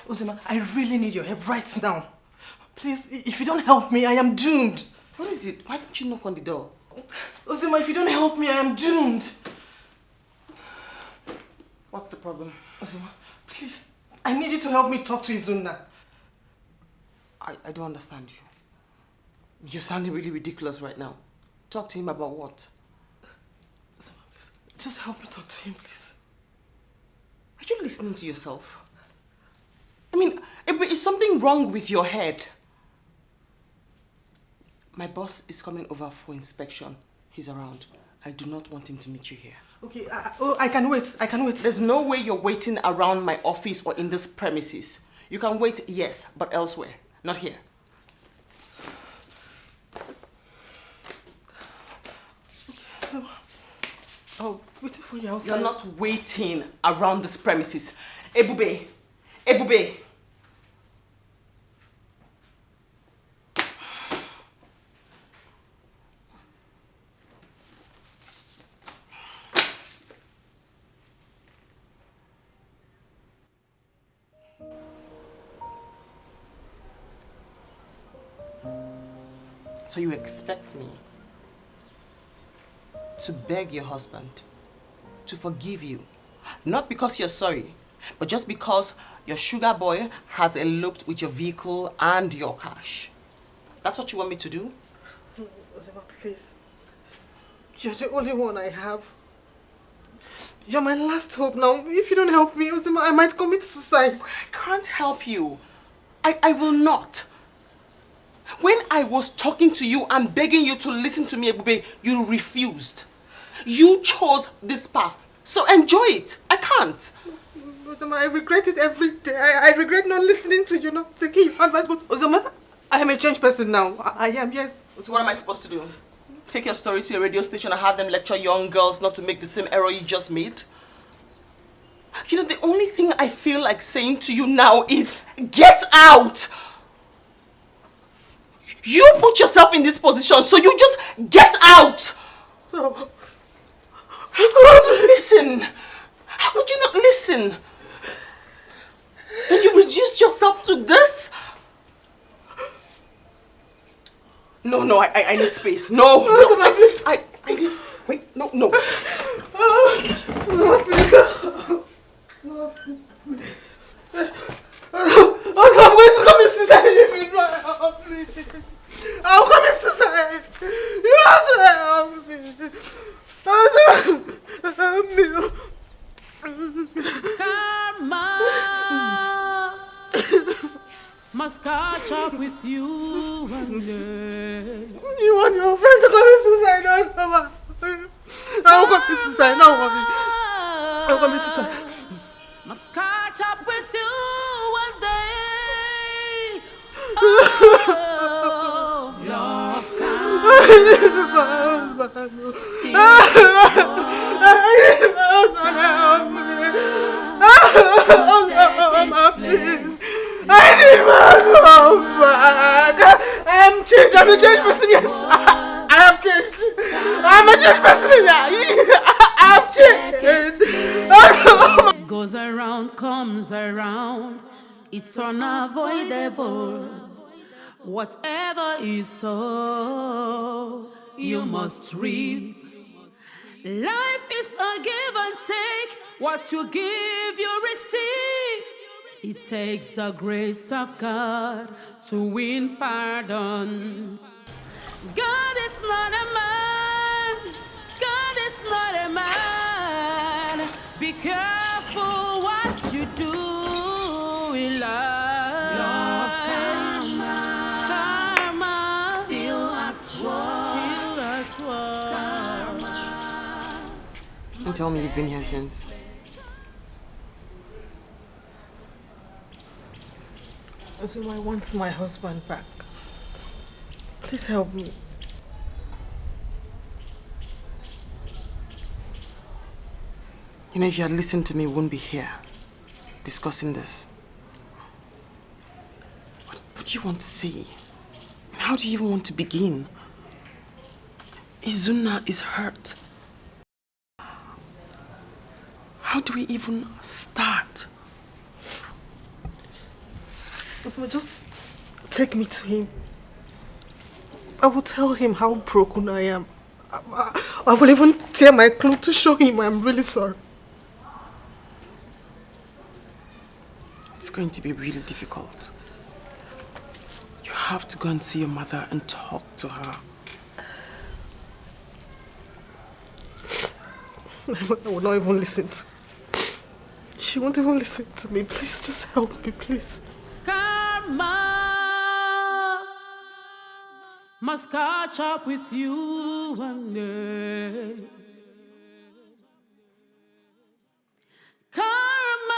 Uzima, I really need your help right now. Please, if you don't help me, I am doomed. What is it? Why don't you knock on the door? Uzima, if you don't help me, I am doomed. What's the problem? Uzima, please, I need you to help me talk to Izuna. I don't understand you. You're sounding really ridiculous right now. Talk to him about what? Uzima, please, just help me talk to him, please. Are you listening to yourself? I mean, is something wrong with your head? My boss is coming over for inspection. He's around. I do not want him to meet you here. Okay, I can wait. I can wait. There's no way you're waiting around my office or in this premises. You can wait, yes, but elsewhere, not here. Okay, I'll wait for you outside. You're not waiting around this premises. Ebube! Ebube! So you expect me to beg your husband to forgive you, not because you're sorry, but just because your sugar boy has eloped with your vehicle and your cash. That's what you want me to do? Uzima, please. You're the only one I have. You're my last hope now. If you don't help me, Uzima, I might commit suicide. I can't help you. I will not. When I was talking to you and begging you to listen to me, Ebube, you refused. You chose this path, so enjoy it. I can't. Uzima, I regret it every day. I regret not listening to you, not taking your advice. But Uzima, I am a changed person now. I am, yes. So what am I supposed to do? Take your story to a radio station and have them lecture young girls not to make the same error you just made? You know, the only thing I feel like saying to you now is, get out! You put yourself in this position, so you just get out! Oh. Listen! How could you not listen? And you reduced yourself to this? No, I need space. No, I need... Wait, no. I'm going to commit suicide if you don't help me. I'll commit suicide. You have to help me. Help me. Karma must catch up with you one day. You want your friend to commit suicide? No, come on. I'll commit suicide. No worry. I'll commit suicide. Must catch up with you one day. Oh, love I need my husband. I need my husband. Help me. Please. I need my husband back. I am changed. I'm a changed person. Yes, I have changed. I'm a changed person. I have changed. What goes around comes around. It's unavoidable. Whatever you sow, you must reap. Life is a give and take. What you give, you receive. It takes the grace of God to win pardon. God is not a man. God is not a man. Be careful what you do in life. Love karma. Still at work. Karma. Don't tell me you've been here since. So I want my husband back. Please help me. You know, if you had listened to me, we wouldn't be here discussing this. What do you want to say? How do you even want to begin? Izuna is hurt. How do we even start? Osama, just take me to him. I will tell him how broken I am. I will even tear my clothes to show him I'm really sorry. It's going to be really difficult. You have to go and see your mother and talk to her. My mother will not even listen to me. She won't even listen to me. Please, just help me, please. Karma must catch up with you one day. Karma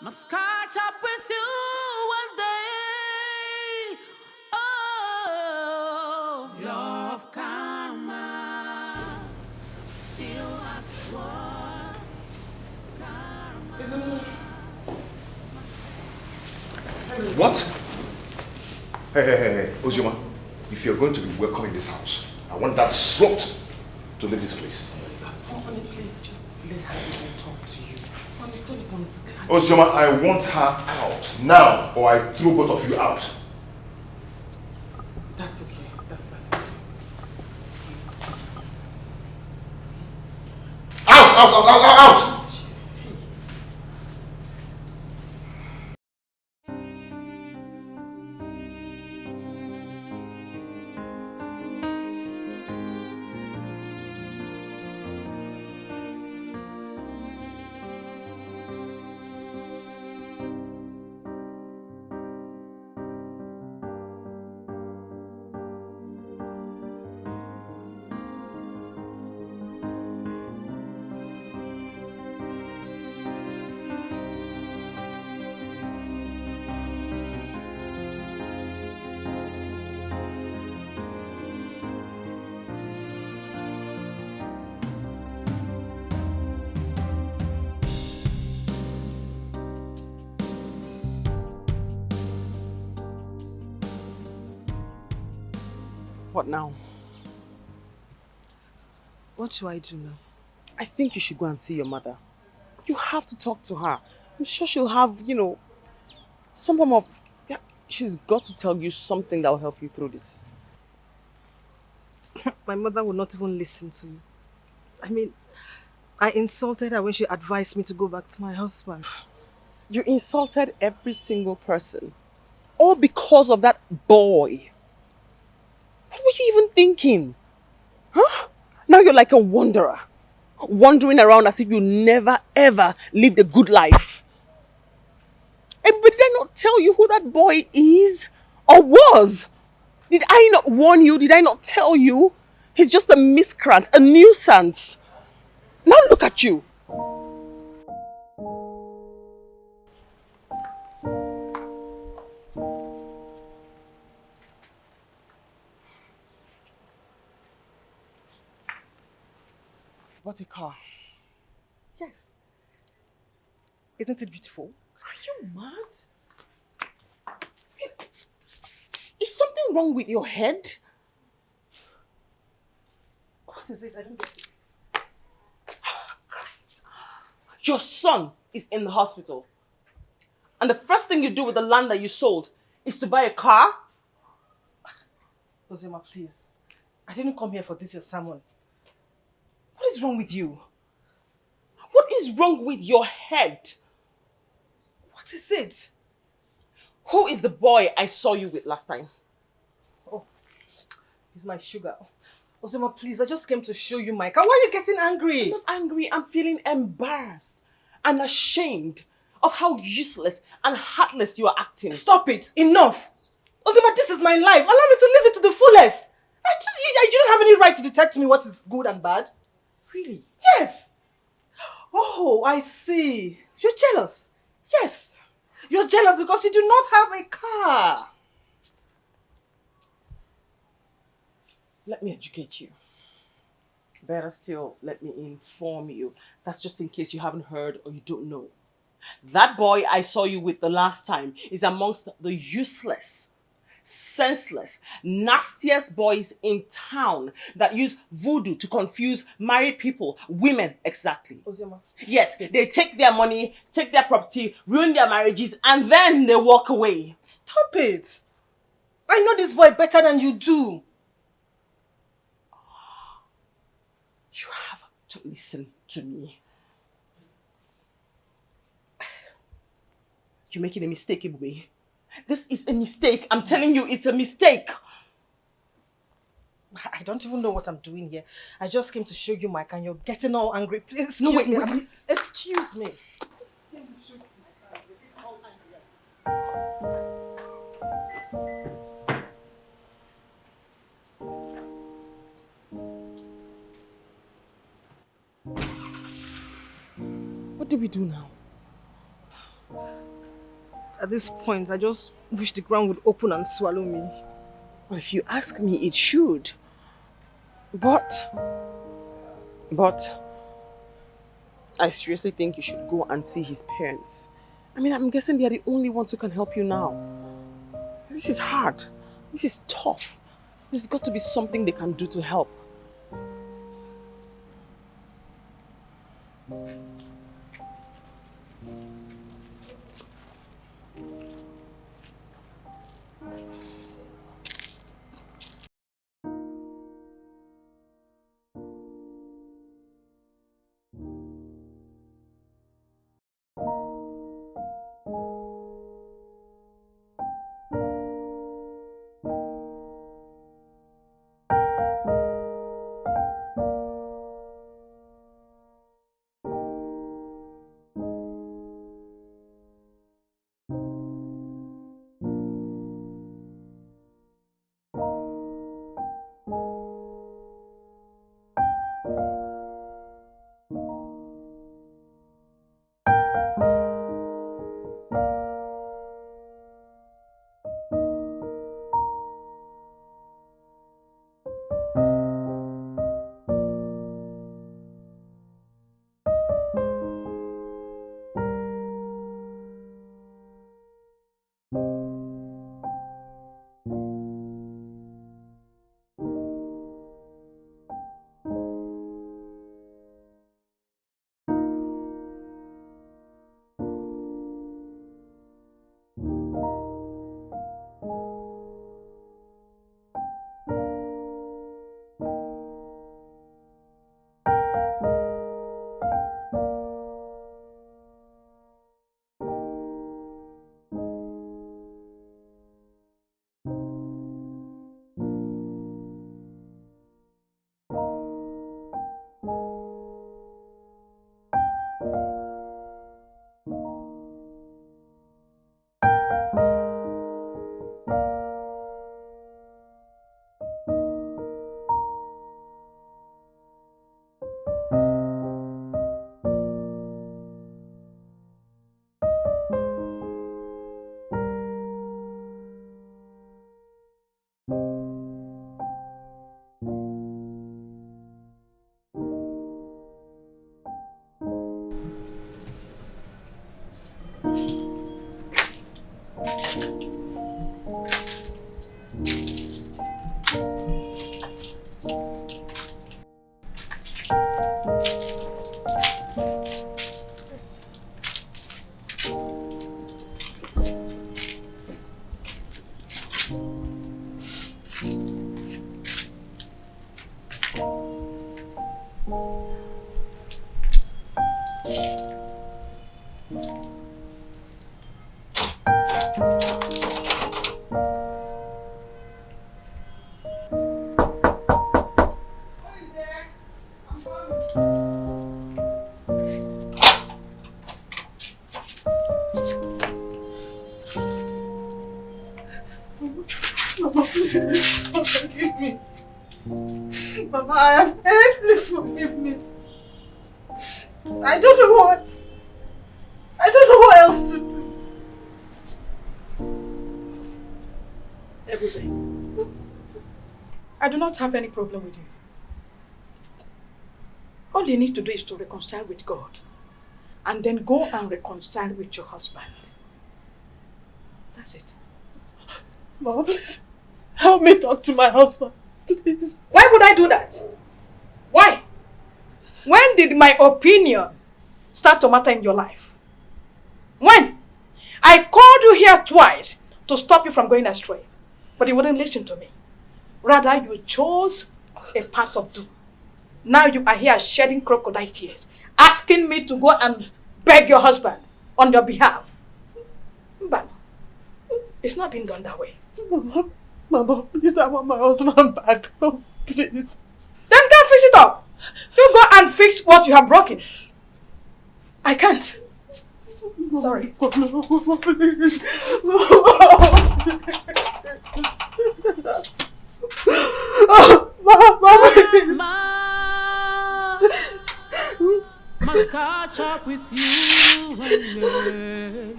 must catch up with you one day. Oh, love karma still at work. What? Hey, Ozoma, if you're going to be welcome in this house, I want that slut to leave this place. Honey, please, just let her talk to you. Honey, just once. Ozoma, I want her out now, or I throw both of you out. That's okay. That's okay. Out! What now? What should I do now? I think you should go and see your mother. You have to talk to her. I'm sure she'll have, some form of... Yeah, she's got to tell you something that will help you through this. My mother will not even listen to me. I mean, I insulted her when she advised me to go back to my husband. You insulted every single person. All because of that boy. What were you even thinking? Huh? Now you're like a wanderer. Wandering around as if you never ever lived a good life. But did I not tell you who that boy is? Or was? Did I not warn you? Did I not tell you? He's just a miscreant, a nuisance. Now look at you. What a car. Yes. Isn't it beautiful? Are you mad? Is something wrong with your head? What is it? I don't get it. Christ. Your son is in the hospital. And the first thing you do with the land that you sold is to buy a car? Ozema, please. I didn't come here for this, your sermon. What is wrong with you? What is wrong with your head? What is it? Who is the boy I saw you with last time? Oh, he's my sugar. Ozema, please, I just came to show you my car. Why are you getting angry? I'm not angry. I'm feeling embarrassed and ashamed of how useless and heartless you are acting. Stop it! Enough! Ozema, this is my life. Allow me to live it to the fullest. You don't have any right to detect me what is good and bad. Really? Yes! Oh, I see. You're jealous. Yes. You're jealous because you do not have a car. Let me educate you. Better still, let me inform you. That's just in case you haven't heard or you don't know. That boy I saw you with the last time is amongst the useless, senseless, nastiest boys in town that use voodoo to confuse married people, women exactly. Ozioma. Yes, they take their money, take their property, ruin their marriages, and then they walk away. Stop it. I know this boy better than you do. You have to listen to me. You're making a mistake, Ibube. This is a mistake. I'm telling you, it's a mistake. I don't even know what I'm doing here. I just came to show you Mike and you're getting all angry. Please excuse No, wait, me. wait. Excuse me. What do we do now? At this point, I just wish the ground would open and swallow me. Well, if you ask me, it should. But, I seriously think you should go and see his parents. I mean, I'm guessing they're the only ones who can help you now. This is hard. This is tough. There's got to be something they can do to help. Forgive me. Mama, I have erred. Please forgive me. I don't know what. I don't know what else to do. Everything. I do not have any problem with you. All you need to do is to reconcile with God and then go and reconcile with your husband. That's it. Mama, please. Help me talk to my husband. Please. Why would I do that? Why? When did my opinion start to matter in your life? When? I called you here twice to stop you from going astray, but you wouldn't listen to me. Rather, you chose a path of doom. Now you are here shedding crocodile tears, asking me to go and beg your husband on your behalf. But it's not been done that way. Mama, please, I want my husband back. Oh, please. Then go fix it up. You go and fix what you have broken. I can't. Sorry. No, please. Mama, please. Must catch up with you one day.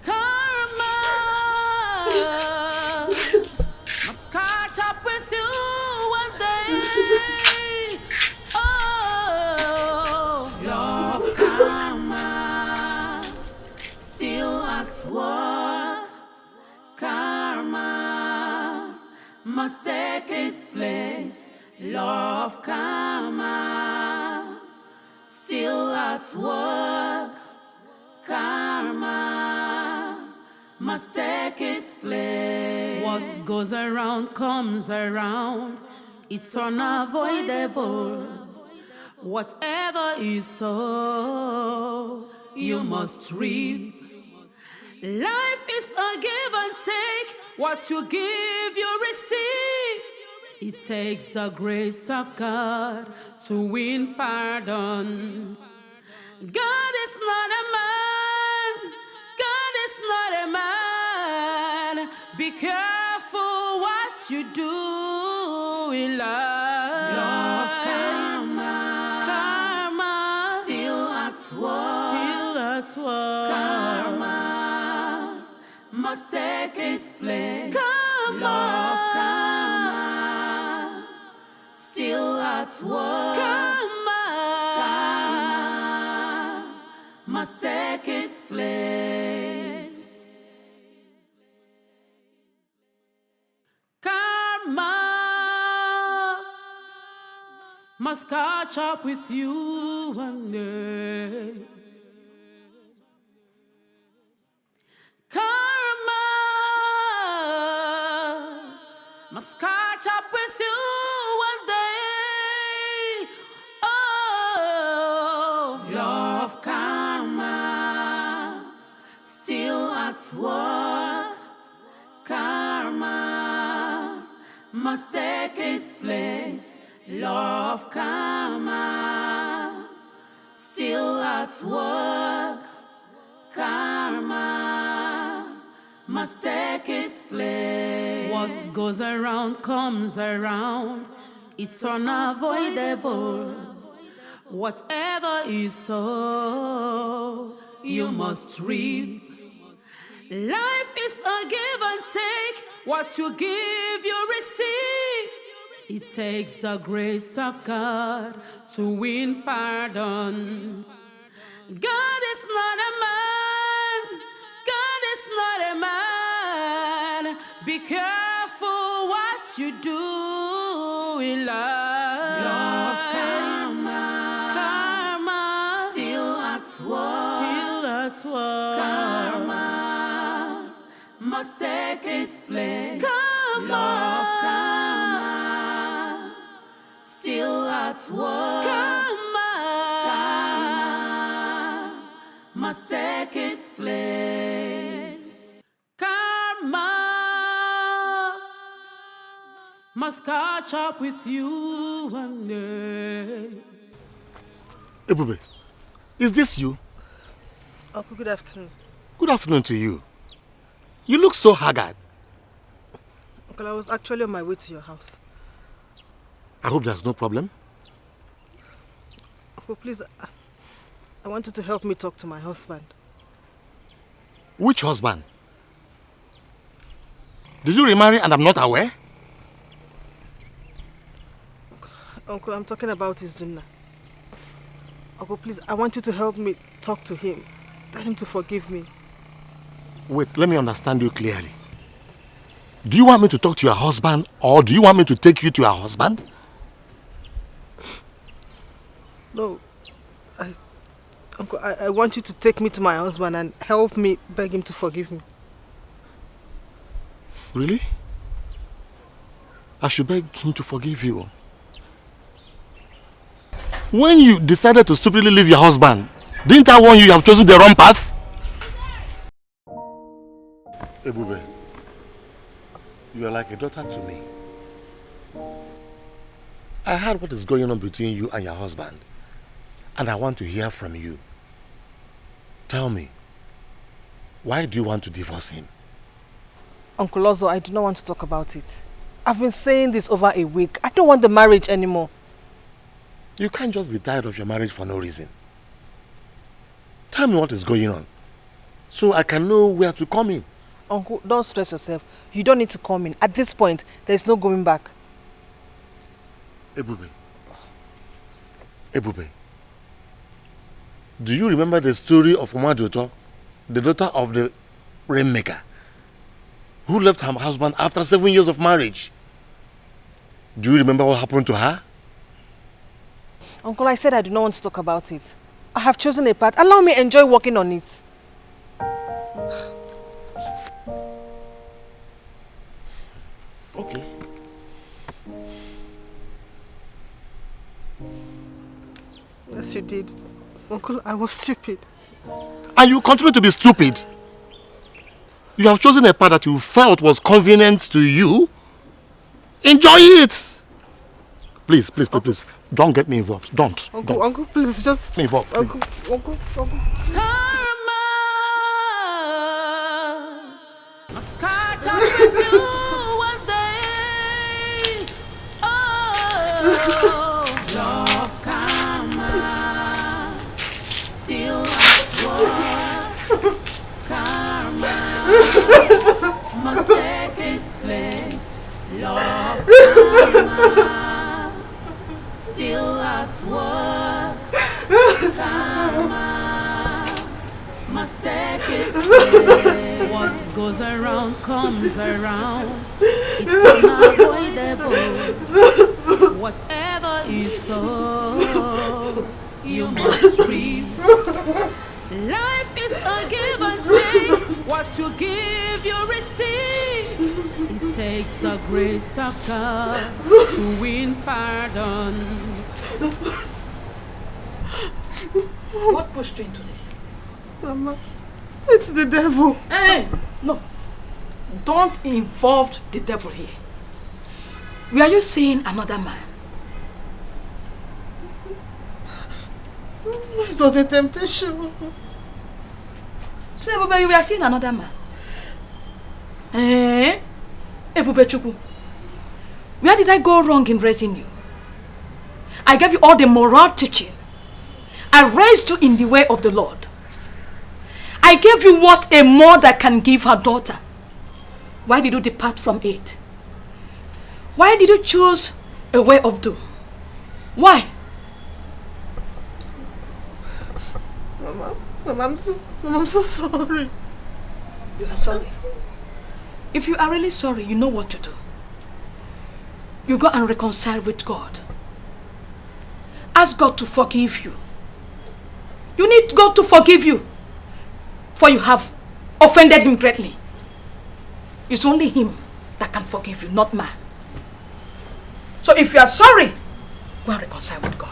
Karma must catch up with you one day. Oh, love karma still at work. Karma must take its place. Love karma still at work. Karma must take its place. What goes around comes around. It's unavoidable. Whatever you sow, you must reap. Life is a give and take. What you give, you receive. It takes the grace of God to win pardon. God is not a man. God is not a man. Be careful what you do in life. Love karma. Karma. Still at work. Still at work. Karma must take its place. Karma. Love karma. Still at work. Karma. Karma must take its place. Karma must catch up with you one day. Karma must catch up with you one day. Oh, love karma still at work. Karma must take its place. Love karma still at work. Karma must take its place. What goes around comes around. It's unavoidable. Whatever you sow, you must reap. Life is a give and take. What you give, you receive. It takes the grace of God to win pardon. God is not a man. God is not a man. Be careful what you do in life. Love karma. Karma still at work. Still at work. Karma must take its place. Karma. Love karma still at work. Karma. Karma must take its place. Karma must catch up with you one day. Ebube, is this you? Uncle, good afternoon. Good afternoon to you. You look so haggard. Uncle, I was actually on my way to your house. I hope there's no problem. Uncle, please, I want you to help me talk to my husband. Which husband? Did you remarry and I'm not aware? Uncle, I'm talking about Izunna. Uncle, please, I want you to help me talk to him. Tell him to forgive me. Wait, let me understand you clearly. Do you want me to talk to your husband or do you want me to take you to your husband? No, Uncle, I want you to take me to my husband and help me beg him to forgive me. Really? I should beg him to forgive you. When you decided to stupidly leave your husband, didn't I warn you have chosen the wrong path? Ebube, you are like a daughter to me. I heard what is going on between you and your husband, and I want to hear from you. Tell me, why do you want to divorce him? Uncle Ozo, I do not want to talk about it. I've been saying this over a week. I don't want the marriage anymore. You can't just be tired of your marriage for no reason. Tell me what is going on, so I can know where to come in. Uncle, don't stress yourself. You don't need to come in. At this point, there's no going back. Ebube. Ebube. Do you remember the story of Umadoto, the daughter of the rainmaker, who left her husband after 7 years of marriage? Do you remember what happened to her? Uncle, I said I do not want to talk about it. I have chosen a path. Allow me to enjoy working on it. Okay. Yes, you did. Uncle, I was stupid. And you continue to be stupid. You have chosen a path that you felt was convenient to you. Enjoy it. Please, please, please, please. Don't get me involved. Don't. Uncle, Don't. Uncle, please, just... Get me involved. Uncle. Karma must catch up with you one day. Oh, love karma still at work. Karma must take its place. Love karma still at work. Karma must take its place. What goes around comes around. It's unavoidable. Whatever you sow, you must reap. Life is a give and take. What you give, you receive. It takes the grace of God to win pardon. What pushed you into that? Mama, it's the devil. Hey, no. Don't involve the devil here. Were you seeing another man? It was a temptation. So, Ebube, you were seeing another man? Eh? Ebube Chukwu, where did I go wrong in raising you? I gave you all the moral teaching. I raised you in the way of the Lord. I gave you what a mother can give her daughter. Why did you depart from it? Why did you choose a way of doing? Why? Mama, I'm so sorry. You are sorry. If you are really sorry, you know what to do. You go and reconcile with God. Ask God to forgive you. You need God to forgive you, for you have offended him greatly. It's only him that can forgive you, not man. So if you are sorry, go and reconcile with God.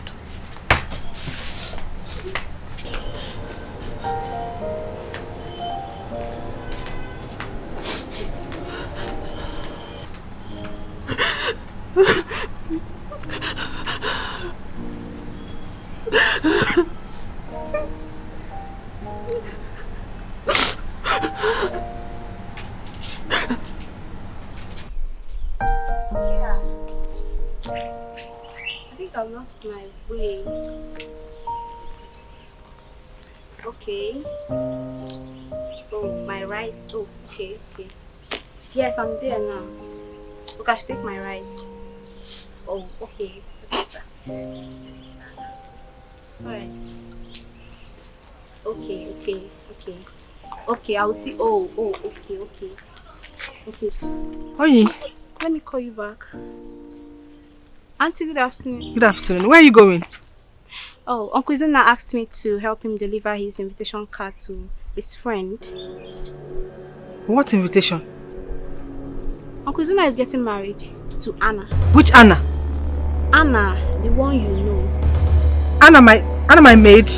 I lost my way. Okay. Oh, my right. Oh, okay. Yes, I'm there now. Okay, I should take my right. Oh, okay. Okay, sir. Alright. Okay. Okay, I'll see. Oh, okay. Okay. Oyin, Let me call you back. Auntie, good afternoon. good afternoon. Where are you going? Oh, Uncle Zena asked me to help him deliver his invitation card to his friend. What invitation? Uncle Zena is getting married to Anna. Which Anna? Anna, the one you know. Anna my maid?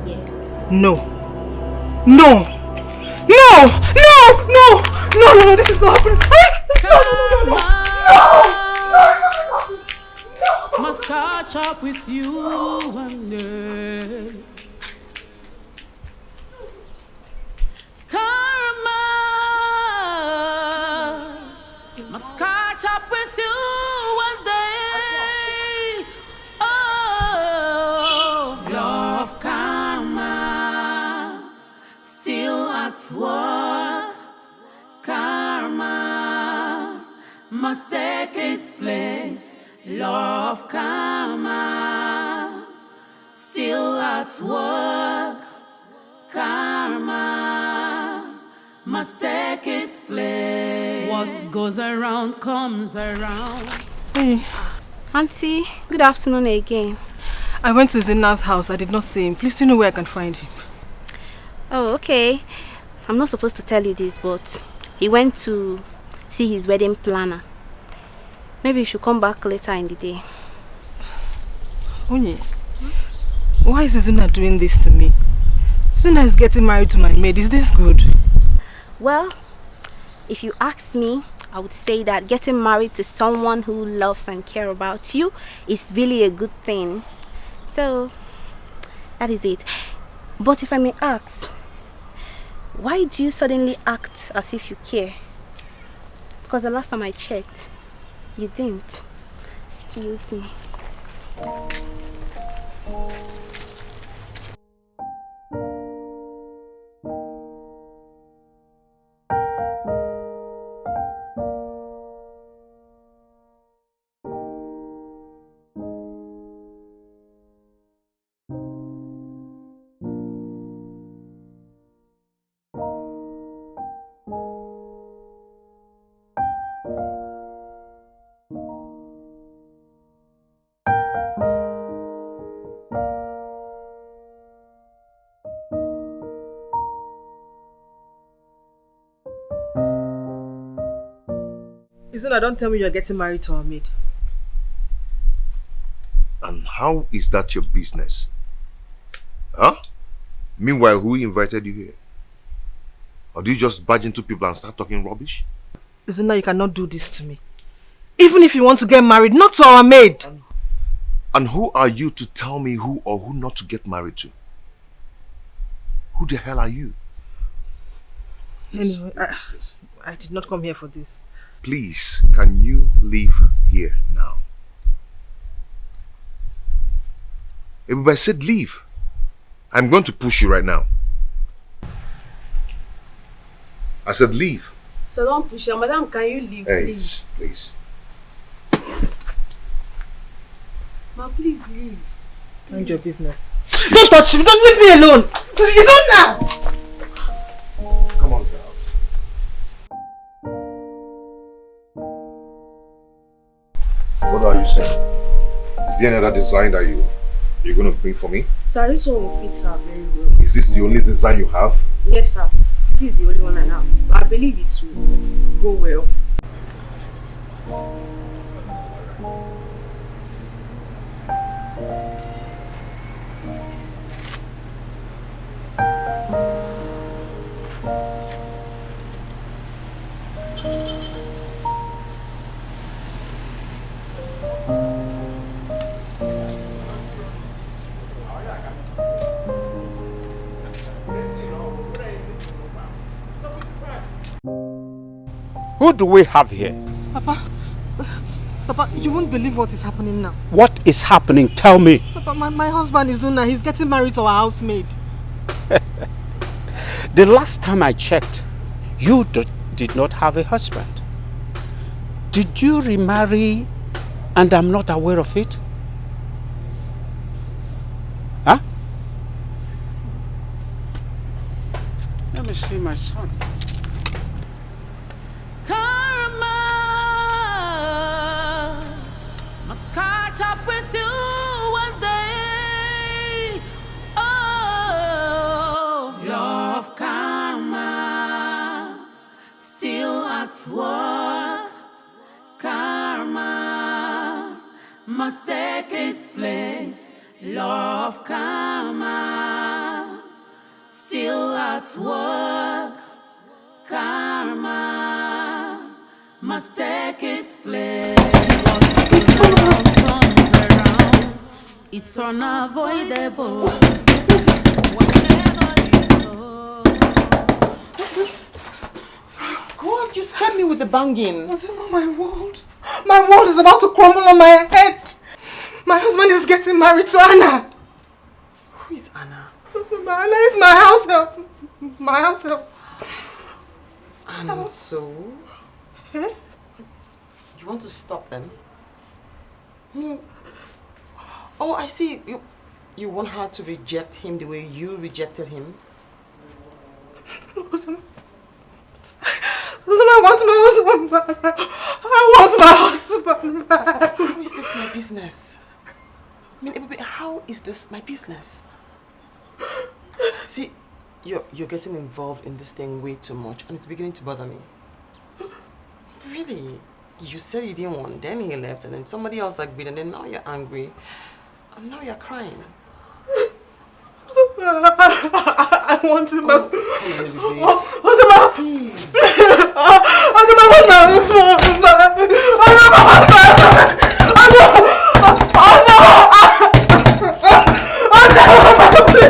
Yes. No, this is not happening. Must catch up with you one day. Karma must catch up with you one day. Oh, love karma still at work. Karma must take its place. Love karma still at work. Karma must take its place. What goes around comes around. Hey, Auntie, good afternoon again. I went to Zena's house. I did not see him. Please, do you know where I can find him? Oh, okay. I'm not supposed to tell you this, but he went to see his wedding planner. Maybe you should come back later in the day. Onye, why is Zuna doing this to me? Zuna is getting married to my maid. Is this good? Well, if you ask me, I would say that getting married to someone who loves and cares about you is really a good thing. So, that is it. But if I may ask, why do you suddenly act as if you care? Because the last time I checked, you didn't. Excuse me. Zuna, don't tell me you're getting married to our maid. And how is that your business? Huh? Meanwhile, who invited you here? Or do you just barge into people and start talking rubbish? Zuna, you cannot do this to me. Even if you want to get married, not to our maid. And who are you to tell me who or who not to get married to? Who the hell are you? Anyway, I did not come here for this. Please, can you leave here now? Everybody said leave. I'm going to push you right now. I said leave. So don't push her. Madam, can you leave, Hey, please? please. Ma, please leave. Mind your business. Don't touch me! Don't leave me alone! It's on now! Come on, girl. So what are you saying? Is there another design that you're going to bring for me? Sir, this one will fit her very well. Is this the only design you have? Yes, sir. This is the only one I have. I believe it will go well. Who do we have here? Papa, you won't believe what is happening now. What is happening? Tell me. Papa, my husband is Zuna. He's getting married to our housemaid. The last time I checked, you did not have a husband. Did you remarry and I'm not aware of it? Huh? Let me see my son. Karma must catch up with you one day. Oh, law of karma still at work. Karma must take its place. Law of karma still at work. Karma must take its place. What goes around comes around. It's unavoidable. Whatever you sow. God, you scared me with the banging. My world. My world is about to crumble on my head. My husband is getting married to Anna. Who is Anna? Anna is my house help. My house help. And so? Eh? You want to stop them? Oh, I see. You want her to reject him the way you rejected him? I want my husband back. I want my husband back. How is this my business? I mean, how is this my business? See, you're getting involved in this thing way too much, and it's beginning to bother me. Really? You said you didn't want, then he left, and then somebody else agreed, and then now you're angry, and now you're crying. I want him back. Please.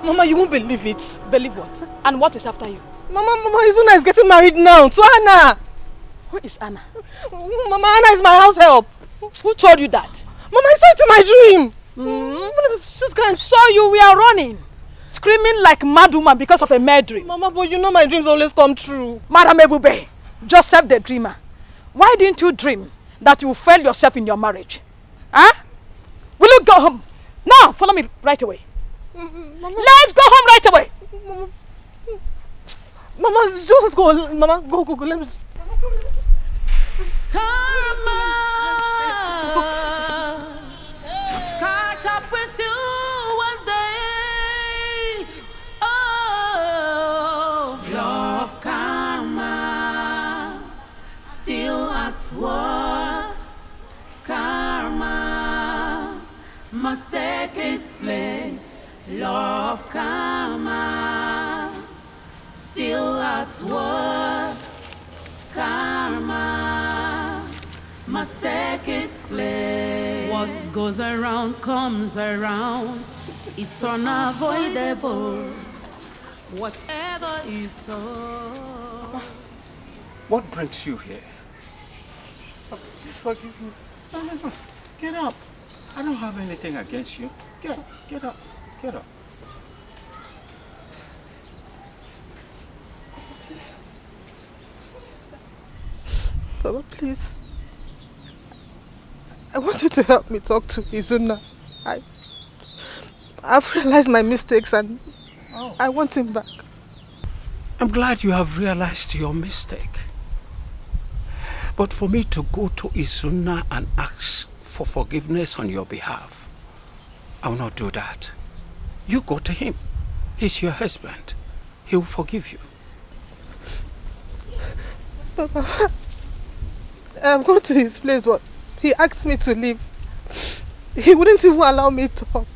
Mama, you won't believe it. Believe what? And what is after you? Mama, Izuna is getting married now to Anna. Who is Anna? Mama, Anna is my house help. Who told you that? Mama, I saw it in my dream. Just can't. So you were running, screaming like mad woman because of a mad dream. Mama, but you know my dreams always come true. Madam Ebube, Joseph the dreamer. Why didn't you dream that you will fail yourself in your marriage? Huh? Will you go home? Now, follow me right away. Mama. Let's go home right away. Mama, just go. Mama, go. Let me. Karma must catch up with you one day. Oh, law of karma still at work. Karma must take its place. Law of karma still at work. Karma must take its place. What goes around comes around. It's unavoidable. Whatever you sow. What brings you here? Please forgive me. No. Get up. I don't have anything against you. Get up. Get up. Please. Baba, please. I want you to help me talk to Izuna. I've realized my mistakes and I want him back. I'm glad you have realized your mistake. But for me to go to Izuna and ask for forgiveness on your behalf, I will not do that. You go to him. He's your husband. He will forgive you. Papa, I'm going to his place, but he asked me to leave. He wouldn't even allow me to talk.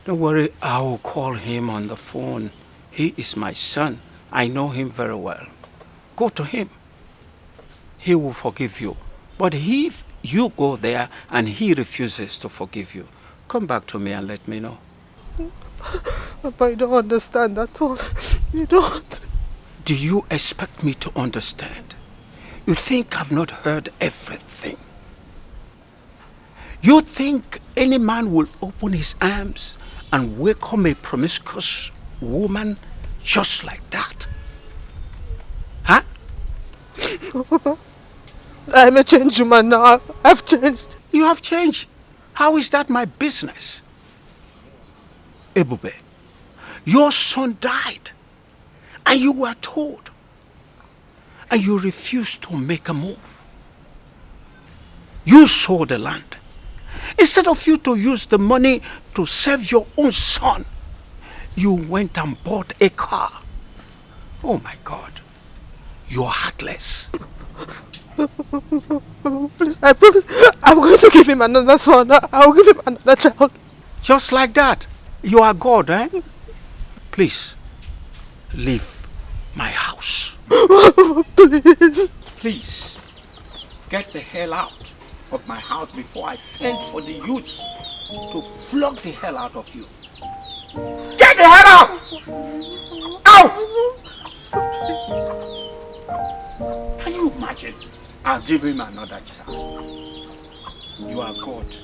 Don't worry, I will call him on the phone. He is my son. I know him very well. Go to him. He will forgive you. But if you go there and he refuses to forgive you, come back to me and let me know. Papa, you don't understand at all. You don't. Do you expect me to understand? You think I've not heard everything? You think any man will open his arms and welcome a promiscuous woman just like that? Huh? Papa, I'm a changed woman now. I've changed. You have changed. How is that my business? Ebube, your son died and you were told and you refused to make a move. You sold the land. Instead of you to use the money to save your own son, you went and bought a car. Oh my God, you're heartless. Please, I promise, I'm going to give him another son. I'll give him another child. Just like that. You are God, eh? Please, leave my house. Please. Please, get the hell out of my house before I send for the youths to flog the hell out of you. Get the hell out! Out! Can you imagine? I'll give him another child. You are God.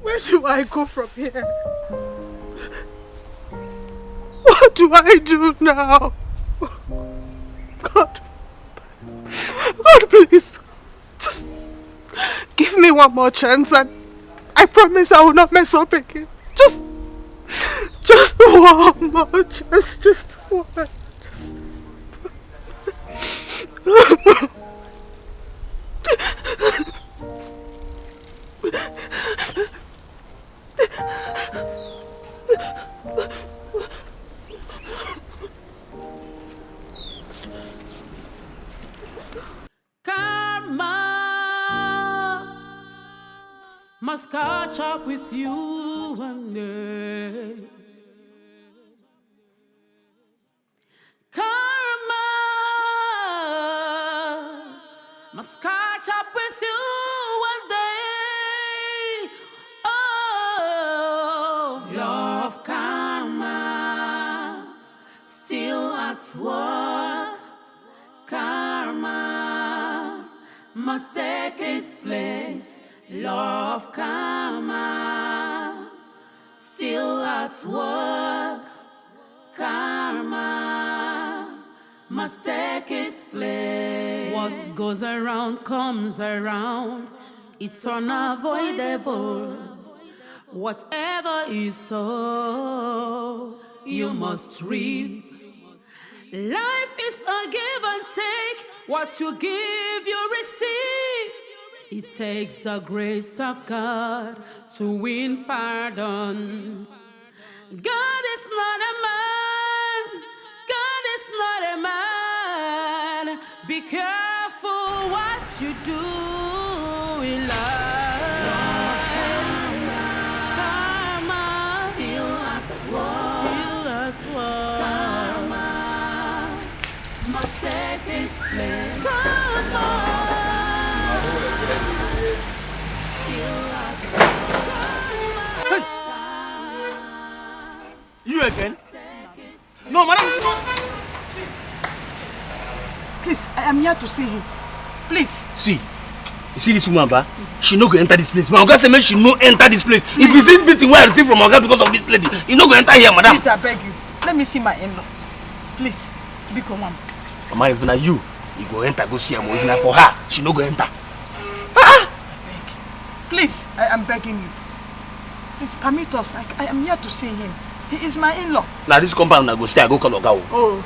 Where do I go from here? What do I do now? God. God, please. Just give me one more chance and I promise I will not mess up again. Just one more chance. Just one. Just... Must catch up with you one day. must catch up with you one day. Oh, law of karma, still at work. Karma must take its place. Law of karma, still at work. Karma must take its place. What goes around comes around. It's unavoidable. Whatever you sow, you must reap. Life is a give and take. What you give, you receive. It takes the grace of God to win pardon. God is not a man. God is not a man. Be careful what you do in life. Karma, still at work. Still at work. Karma must take its place. Karma, still at work. You again? No, madam. Please, I am here to see him. Please. See, you see this woman, ba? She no go enter this place. My Oga say make she no enter this place. If you see beating where I receive from Oga because of this lady, you no go enter here, madam. Please, I beg you. Let me see my in-law. Please, be calm. Mama, if na you go enter, go see her. If na for her, she no go enter. Please, I am begging you. Please, permit us. I am here to see him. He is my in-law. Now this compound I go stay, I go call Oga. Oh.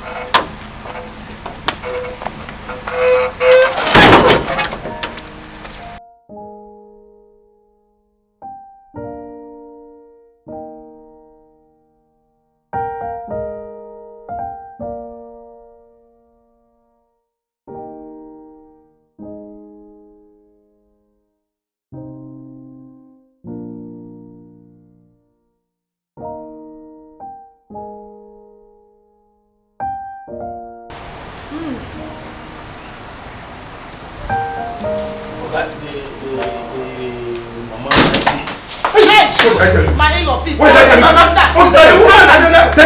My in-law, please. Wait, take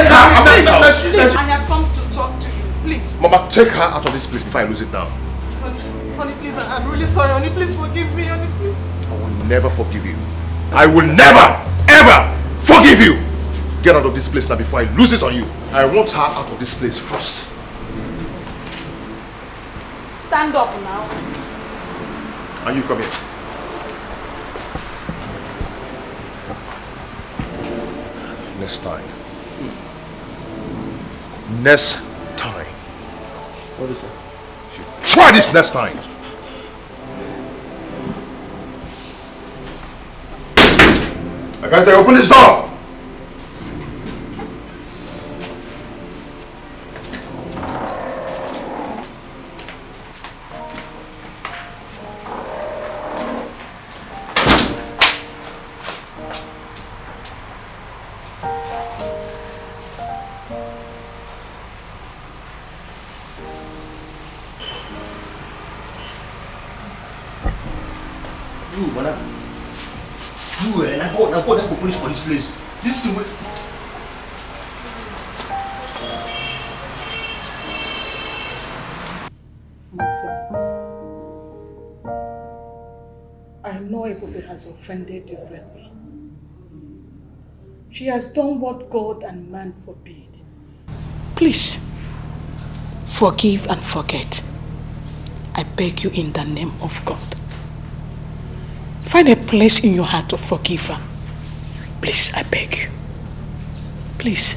her out of this house. Please, I have come to talk to you. Please. Mama, take her out of this place before I lose it now. Honey, please, I'm really sorry. Honey, please forgive me. Honey, please. I will never forgive you. I will never, ever forgive you. Get out of this place now before I lose it on you. I want her out of this place first. Stand up now. And you come here. Next time. Next time. What is that? Try this next time. I got to open this door. Now go police for this place. This is the way. My son, I know Ebube has offended you greatly. She has done what God and man forbid. Please, forgive and forget. I beg you in the name of God. Find a place in your heart to forgive her. Please, I beg you. Please.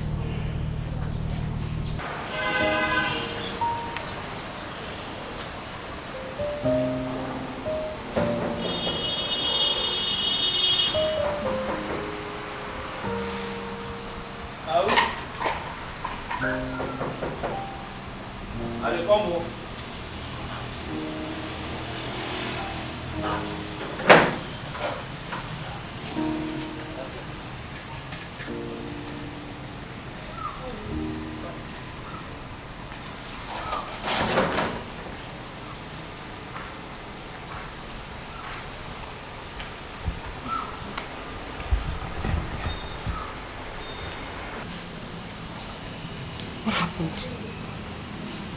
happened?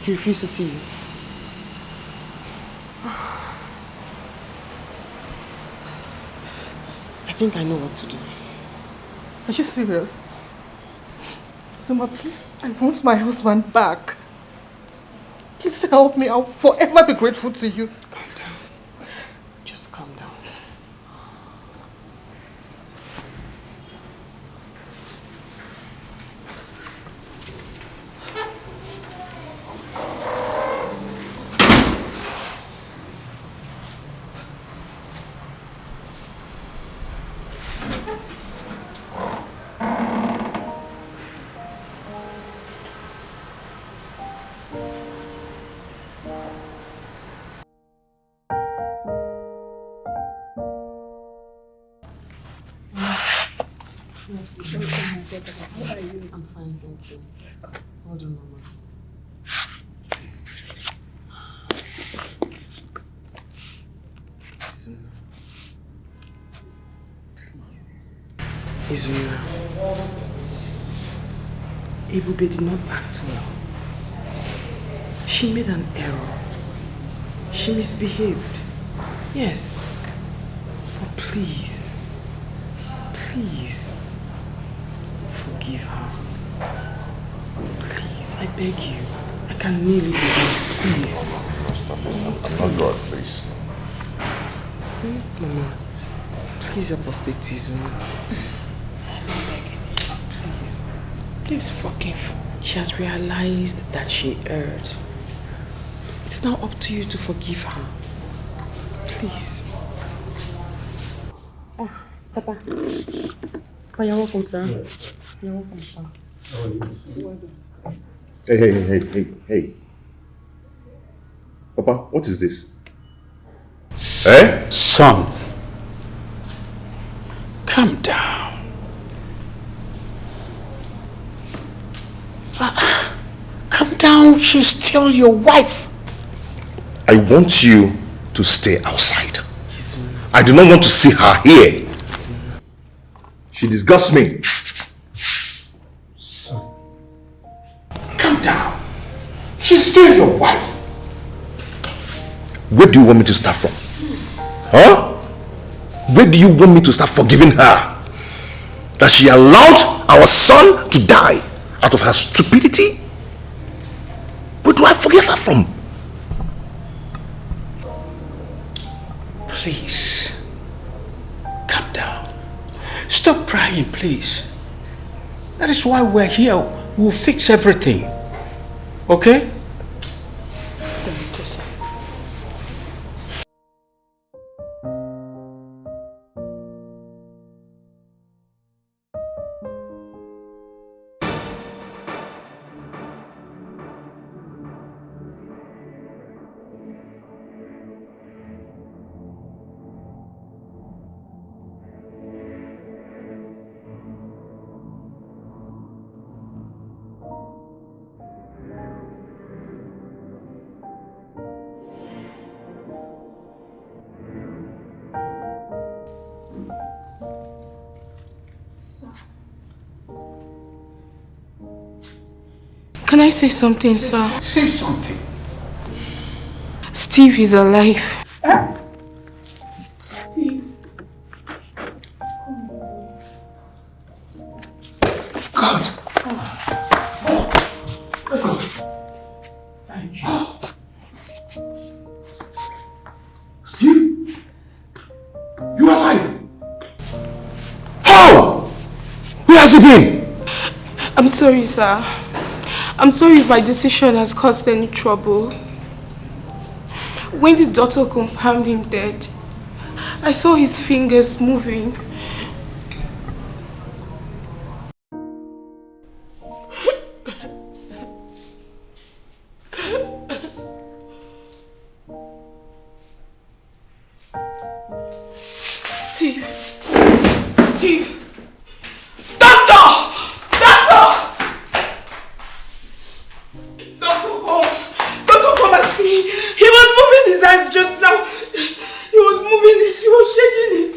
He refused to see you. I think I know what to do. Are you serious? Zuma, please, I want my husband back. Please help me. I'll forever be grateful to you. Calm down. Just calm down. I'm fine, thank you. Hold on, Mama. Izuna. Please. Izuna. Ebube did not act well. She made an error. She misbehaved. Yes. But please, forgive her. Please, I beg you. I can kneel with you. Please. Stop this. I'm not God, please. Mama, please help us speak to Izuna. Please forgive. She has realized that she erred. It's now up to you to forgive her. Please. Oh, Papa. Oh, you're welcome, sir. You're welcome, sir. Hey. Papa, what is this? Eh? Son, calm down. Calm down, she's still your wife. I want you to stay outside. I do not want to see her here. She disgusts me. Calm down. She's still your wife. Where do you want me to start from? Huh? Where do you want me to start forgiving her? That she allowed our son to die out of her stupidity? Where do I forgive her from? Please, calm down. Stop crying, please. That is why we're here. We'll fix everything. Okay? Can I say something, sir? Say something. Steve is alive. Steve. God. God. Thank you. Steve? You are alive? How? Where has he been? I'm sorry, sir. I'm sorry if my decision has caused any trouble. When the doctor confirmed him dead, I saw his fingers moving. Steve! Doctor! Doctor, come and see. He was moving his hands just now. He was moving it. He was shaking it.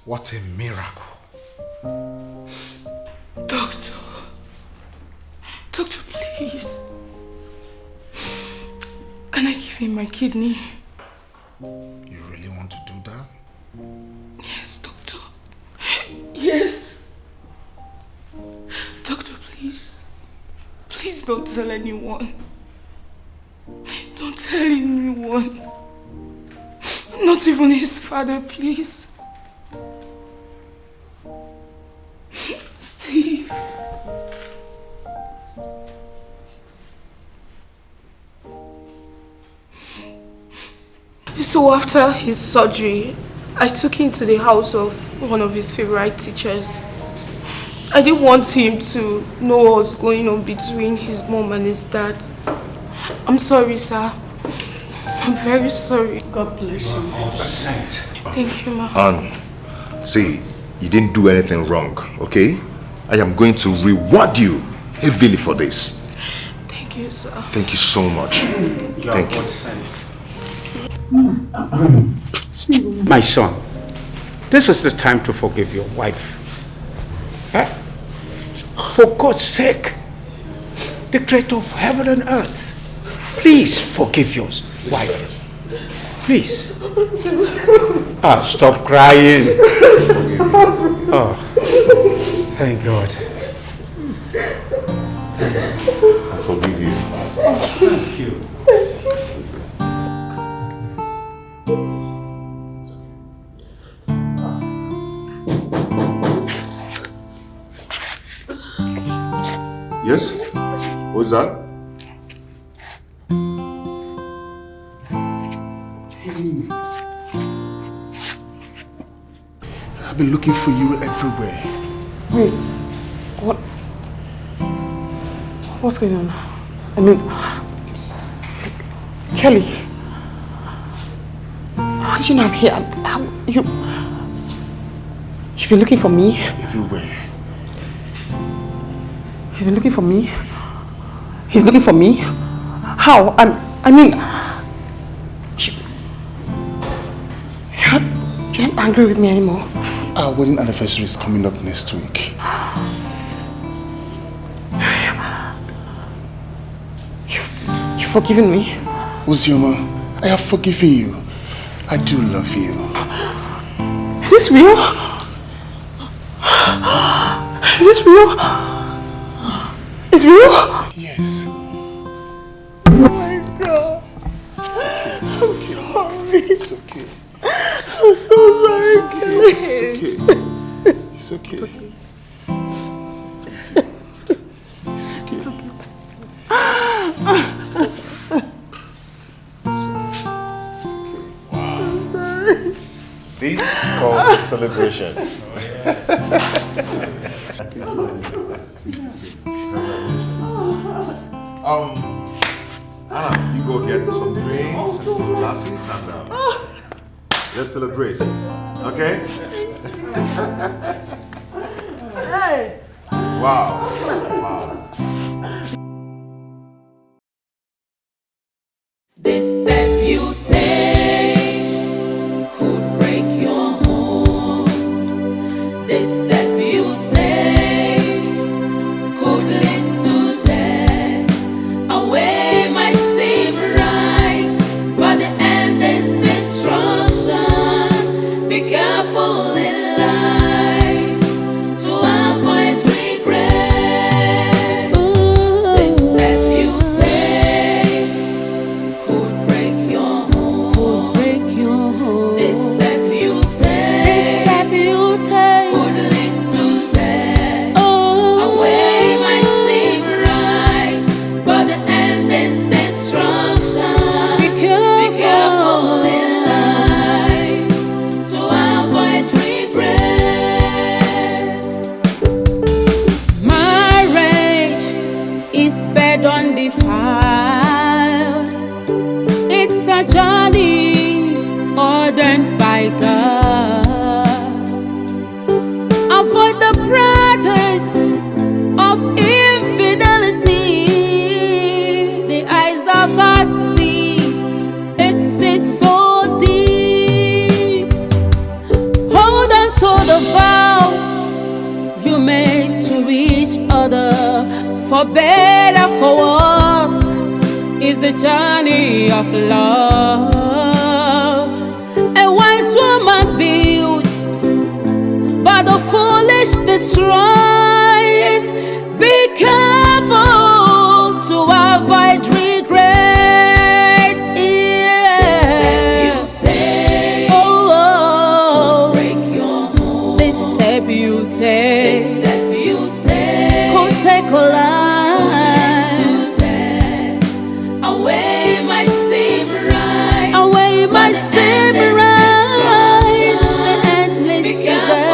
What a miracle. Doctor, please. Can I give him my kidney? You really want to do that? Yes, doctor. Yes. Doctor, please. Please don't tell anyone. Don't tell anyone. Not even his father, please. Steve. So after his surgery, I took him to the house of one of his favorite teachers. I didn't want him to know what was going on between his mom and his dad. I'm sorry, sir. I'm very sorry. God bless you. Thank you, ma. See, you didn't do anything wrong, okay? I am going to reward you heavily for this. Thank you, sir. Thank you so much. Thank you. My son, this is the time to forgive your wife. Huh? For God's sake, the creator of heaven and earth, please forgive your wife. Please. Stop crying. Oh, thank God. I forgive you. Thank you. Yes? What's that? I've been looking for you everywhere. Wait, what? What's going on? I mean, Kelly, how did you know I'm here? You've been looking for me? Everywhere. He's been looking for me? He's looking for me? How? I mean, you're not angry with me anymore. Our wedding anniversary is coming up next week. You've forgiven me? Uzioma, I have forgiven you. I do love you. Is this real? Is this real? It's real? Yes. Oh my God. I'm sorry. It's okay. I'm so sorry. It's okay. It's okay. It's okay. Wow. This is called a celebration. Anna, you go get some drinks and some glasses and let's celebrate. Okay? Hey! Wow. This step you take could break your home. This step you take could lead to death. A way might seem right, but the end is destruction. Be careful in life to avoid regret. This step you take could break your home. This step you take could lead to death. A way might seem right, but the end is destruction. Be careful in life to avoid regret. Marriage is bed undefiled. It's a journey ordained by God. Avoid the practice of infidelity. The eyes of God sees, it sees so deep. Hold on to For better, for worse, is the journey of love. A wise woman builds, but the foolish destroys. Be careful to avoid regret. Yeah. Oh, break your home. This step you take, could take a life. Away might seem right. Away might seem right. The endless struggle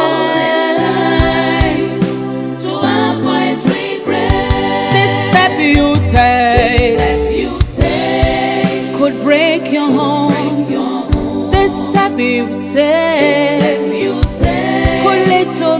to avoid regret. This step you take could break your home. This step you take could lead to